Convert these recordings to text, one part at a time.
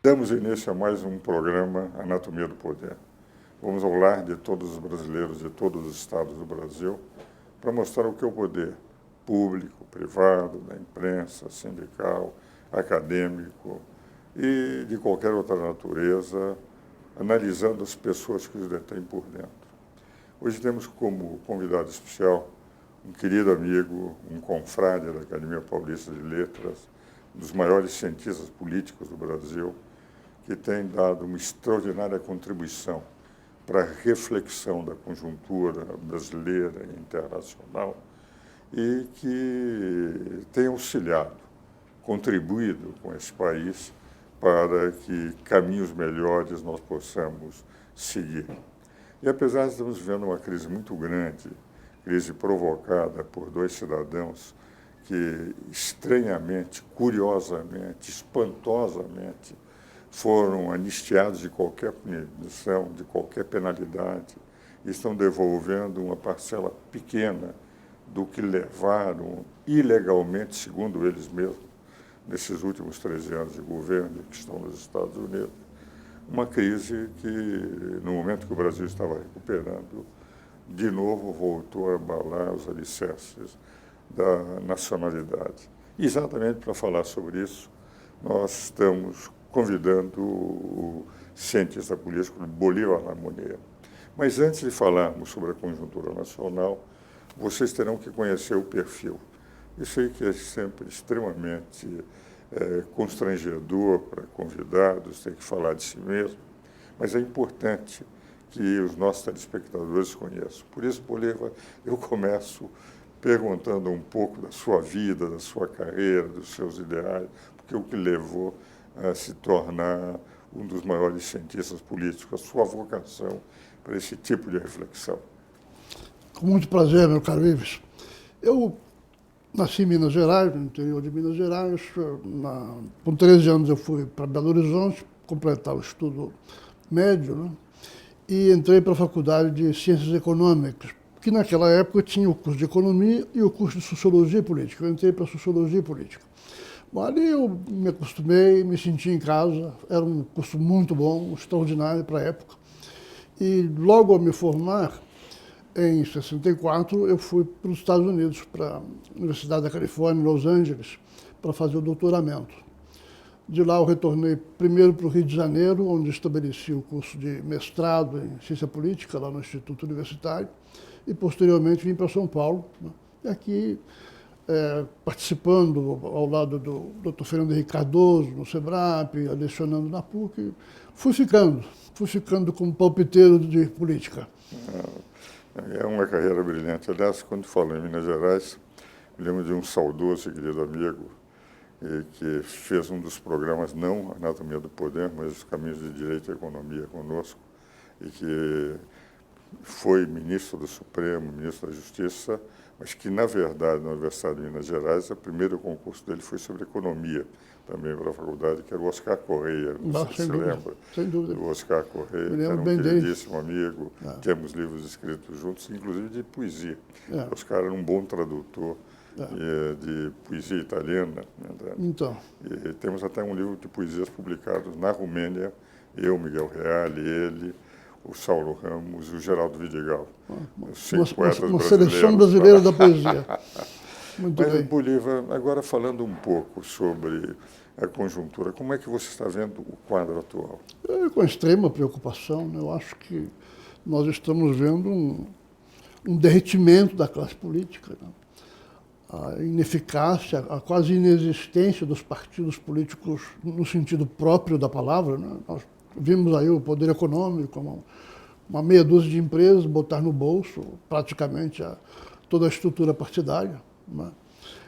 Damos início a mais um programa Anatomia do Poder. Vamos ao lar de todos os brasileiros de todos os estados do Brasil para mostrar o que é o poder público, privado, da imprensa, sindical, acadêmico e de qualquer outra natureza, analisando as pessoas que os detêm por dentro. Hoje temos como convidado especial um querido amigo, um confrade da Academia Paulista de Letras, um dos maiores cientistas políticos do Brasil, que tem dado uma extraordinária contribuição para a reflexão da conjuntura brasileira e internacional e que tem auxiliado, contribuído com esse país para que caminhos melhores nós possamos seguir. E apesar de estarmos vivendo uma crise muito grande, crise provocada por dois cidadãos que estranhamente, curiosamente, espantosamente foram anistiados de qualquer punição, de qualquer penalidade, e estão devolvendo uma parcela pequena do que levaram ilegalmente, segundo eles mesmos, nesses últimos 13 anos de governo que estão nos Estados Unidos. Uma crise que, no momento que o Brasil estava recuperando, de novo voltou a abalar os alicerces da nacionalidade. E exatamente para falar sobre isso, nós estamos convidando o cientista político Bolívar Lamonet. Mas antes de falarmos sobre a conjuntura nacional, vocês terão que conhecer o perfil. Eu sei que é sempre extremamente constrangedor para convidados, ter que falar de si mesmo, mas é importante que os nossos telespectadores conheçam. Por isso, Bolívar, eu começo perguntando um pouco da sua vida, da sua carreira, dos seus ideais, porque o que levou a se tornar um dos maiores cientistas políticos, a sua vocação para esse tipo de reflexão. Com muito prazer, meu caro Ives. Eu nasci em Minas Gerais, no interior de Minas Gerais. Com 13 anos eu fui para Belo Horizonte completar o estudo médio, né? E entrei para a Faculdade de Ciências Econômicas, que naquela época tinha o curso de Economia e o curso de Sociologia e Política. Eu entrei para Sociologia e Política. Bom, ali eu me acostumei, me senti em casa, era um curso muito bom, extraordinário para a época. E logo ao me formar, em 64, eu fui para os Estados Unidos, para a Universidade da Califórnia, em Los Angeles, para fazer o doutoramento. De lá eu retornei primeiro para o Rio de Janeiro, onde estabeleci o curso de mestrado em Ciência Política, lá no Instituto Universitário, e posteriormente vim para São Paulo, né? E aqui, participando ao lado do Dr. Fernando Henrique Cardoso, no SEBRAP, lecionando na PUC, fui ficando como palpiteiro de política. É uma carreira brilhante. Aliás, quando falo em Minas Gerais, me lembro de um saudoso e querido amigo que fez um dos programas, não Anatomia do Poder, mas Os Caminhos de Direito e Economia conosco, e que foi ministro do Supremo, ministro da Justiça, mas que, na verdade, na Universidade de Minas Gerais, o primeiro concurso dele foi sobre economia, também para a faculdade, que era o Oscar Correia, não sei se você lembra. Sem dúvida. O Oscar Correia, que era um queridíssimo amigo, temos livros escritos juntos, inclusive de poesia. O Oscar era um bom tradutor de poesia italiana. Então. E temos até um livro de poesias publicados na Romênia, eu, Miguel Reale, ele, o Saulo Ramos e o Geraldo Vidigal. Uma seleção brasileira da poesia. Muito Mas, bem. Bolívar, agora falando um pouco sobre a conjuntura, como é que você está vendo o quadro atual? Com extrema preocupação, né? Eu acho que nós estamos vendo um derretimento da classe política, né? A ineficácia, a quase inexistência dos partidos políticos no sentido próprio da palavra, né? Nós vimos aí o poder econômico, como uma meia dúzia de empresas botar no bolso praticamente toda a estrutura partidária, né?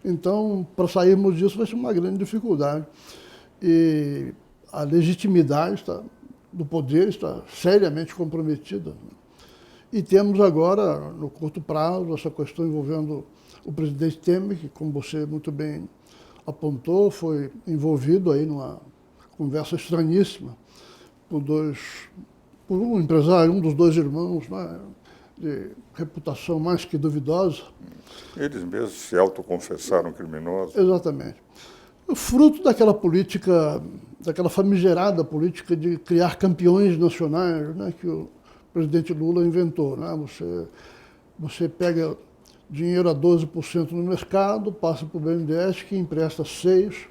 Então, para sairmos disso vai ser uma grande dificuldade. E a legitimidade do poder está seriamente comprometida, né? E temos agora, no curto prazo, essa questão envolvendo o presidente Temer, que, como você muito bem apontou, foi envolvido aí numa conversa estranhíssima por um empresário, um dos dois irmãos, né, de reputação mais que duvidosa. Eles mesmos se autoconfessaram criminosos. Exatamente. fruto daquela política, daquela famigerada política de criar campeões nacionais, né, que o presidente Lula inventou. Né? Você pega dinheiro a 12% no mercado, passa para o BNDES, que empresta 6%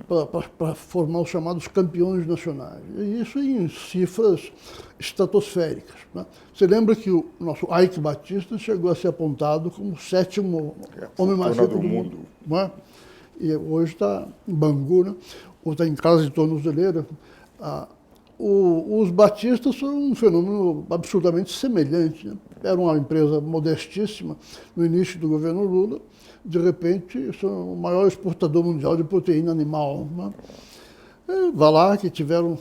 para formar os chamados campeões nacionais. E isso em cifras estratosféricas. Né? Você lembra que o nosso Ike Batista chegou a ser apontado como o 7º homem mais rico do mundo. Não é? E hoje está em Bangu, né? Ou está em casa de tornozeleira. Os batistas são um fenômeno absolutamente semelhante. Né? Era uma empresa modestíssima no início do governo Lula, de repente são o maior exportador mundial de proteína animal. Né? Vá lá que tiveram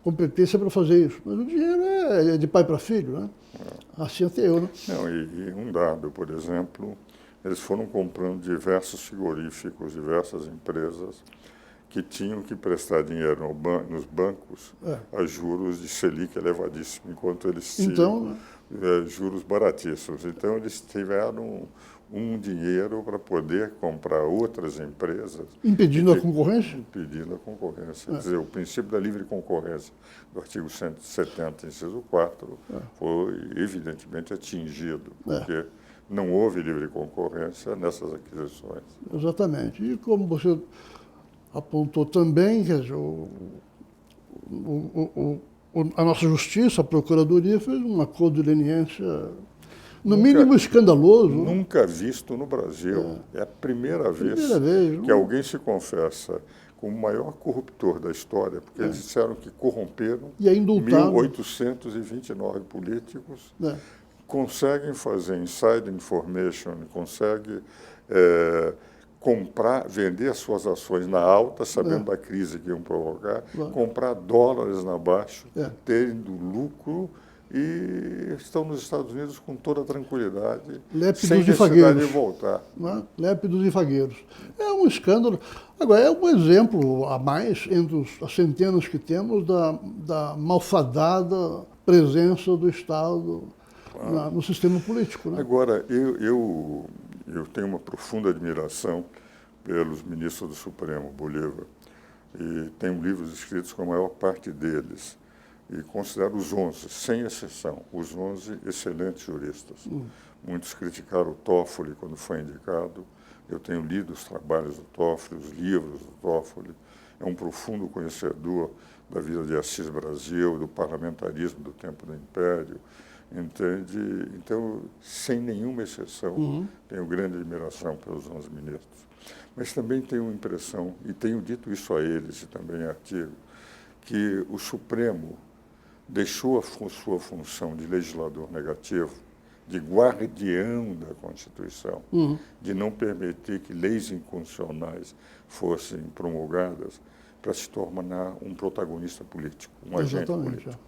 competência para fazer isso. Mas o dinheiro é de pai para filho, né? Assim até eu. Né? Não, e um dado, por exemplo, eles foram comprando diversos frigoríficos, diversas empresas que tinham que prestar dinheiro nos bancos a juros de Selic elevadíssimo, enquanto eles tinham juros baratíssimos. Então, eles tiveram um dinheiro para poder comprar outras empresas. Impedindo a concorrência? Impedindo a concorrência. Quer dizer, o princípio da livre concorrência do artigo 170, inciso 4, foi evidentemente atingido, porque não houve livre concorrência nessas aquisições. Exatamente. E como você apontou também, quer dizer, a nossa justiça, a Procuradoria, fez um acordo de leniência, no mínimo escandaloso. Nunca visto no Brasil. É a primeira vez que alguém se confessa como o maior corruptor da história, porque eles disseram que corromperam e é indultado 1.829 políticos, conseguem fazer inside information, conseguem comprar, vender as suas ações na alta, sabendo da crise que iam provocar, comprar dólares na baixa, tendo lucro, e estão nos Estados Unidos com toda a tranquilidade, sem necessidade de voltar. Lépidos e fagueiros. É um escândalo. Agora, é um exemplo a mais, entre as centenas que temos, da malfadada presença do Estado no sistema político. Né? Agora, eu tenho uma profunda admiração pelos ministros do Supremo, Bolívar, e tenho livros escritos com a maior parte deles. E considero os 11, sem exceção, os 11 excelentes juristas. Muitos criticaram o Toffoli quando foi indicado. Eu tenho lido os trabalhos do Toffoli, os livros do Toffoli. É um profundo conhecedor da vida de Assis Brasil, do parlamentarismo do tempo do Império. Entende? Então, sem nenhuma exceção, tenho grande admiração pelos 11 ministros. Mas também tenho a impressão, e tenho dito isso a eles e também em artigo, que o Supremo deixou a sua função de legislador negativo, de guardião da Constituição, de não permitir que leis inconstitucionais fossem promulgadas, para se tornar um protagonista político, um agente político.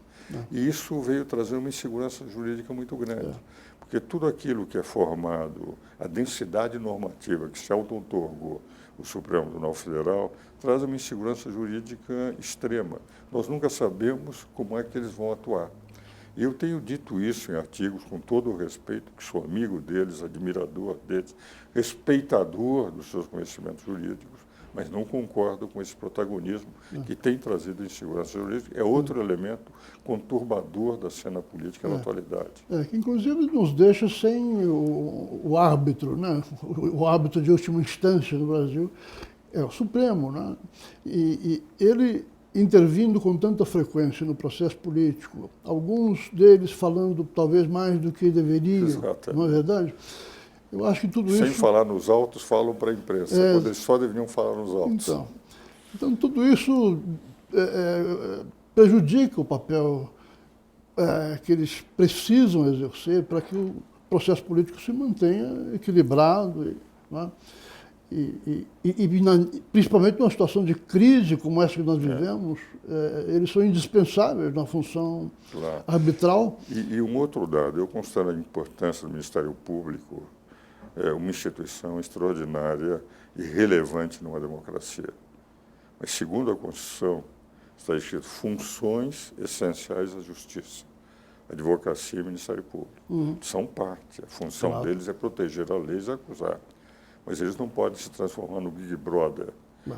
E isso veio trazer uma insegurança jurídica muito grande, porque tudo aquilo que é formado, a densidade normativa que se auto-outorgou o Supremo Tribunal Federal, traz uma insegurança jurídica extrema. Nós nunca sabemos como é que eles vão atuar. E eu tenho dito isso em artigos com todo o respeito, que sou amigo deles, admirador deles, respeitador dos seus conhecimentos jurídicos, mas não concordo com esse protagonismo que tem trazido insegurança jurídica. É outro elemento conturbador da cena política na atualidade. Que inclusive nos deixa sem o árbitro, né? O árbitro de última instância no Brasil é o Supremo, né? E ele intervindo com tanta frequência no processo político, alguns deles falando talvez mais do que deveriam, não é verdade? Eu acho que tudo isso... Sem falar nos autos, falam para a imprensa, quando eles só deveriam falar nos autos. Então tudo isso prejudica o papel que eles precisam exercer para que o processo político se mantenha equilibrado. Né? Principalmente numa situação de crise como essa que nós vivemos, eles são indispensáveis na função arbitral. E um outro dado, eu considero a importância do Ministério Público uma instituição extraordinária e relevante numa democracia. Mas, segundo a Constituição, está escrito funções essenciais da Justiça, Advocacia e Ministério Público. São parte. A função deles é proteger a lei e acusar. Mas eles não podem se transformar no Big Brother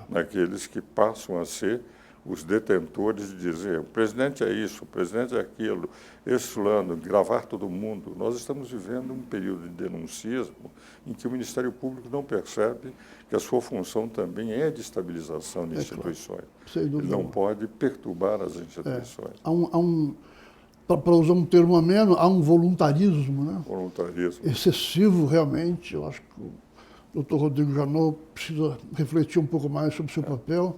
naqueles que passam a ser os detentores de dizer o presidente é isso, o presidente é aquilo, esse fulano, gravar todo mundo. Nós estamos vivendo um período de denuncismo em que o Ministério Público não percebe que a sua função também é de estabilização de instituições. Sem dúvida Ele não nenhuma. pode perturbar as instituições. Para usar um termo ameno, há um voluntarismo, né? Voluntarismo. Excessivo, realmente. Eu acho que o doutor Rodrigo Janot precisa refletir um pouco mais sobre o seu papel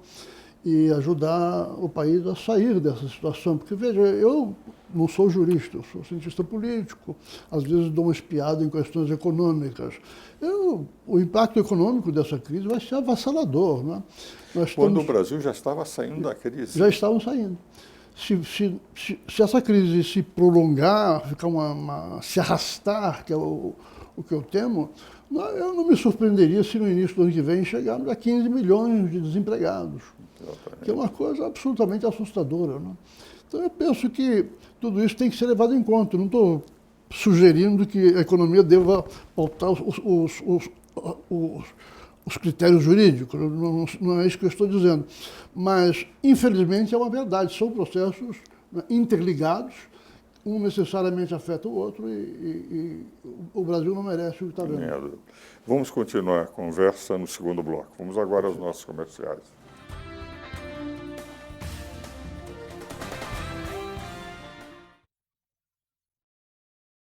e ajudar o país a sair dessa situação. Porque, veja, eu não sou jurista, eu sou cientista político, às vezes dou uma espiada em questões econômicas. O impacto econômico dessa crise vai ser avassalador, né? Quando o Brasil já estava saindo da crise. Já estavam saindo. Se essa crise se prolongar, se arrastar, que é o que eu temo, eu não me surpreenderia se no início do ano que vem chegarmos a 15 milhões de desempregados, que é uma coisa absolutamente assustadora, né? Então eu penso que tudo isso tem que ser levado em conta. Eu não estou sugerindo que a economia deva pautar os critérios jurídicos, não é isso que eu estou dizendo. Mas, infelizmente, é uma verdade, são processos, né, interligados, um necessariamente afeta o outro e o Brasil não merece o que está vendo. Vamos continuar a conversa no segundo bloco. Vamos agora aos nossos comerciais.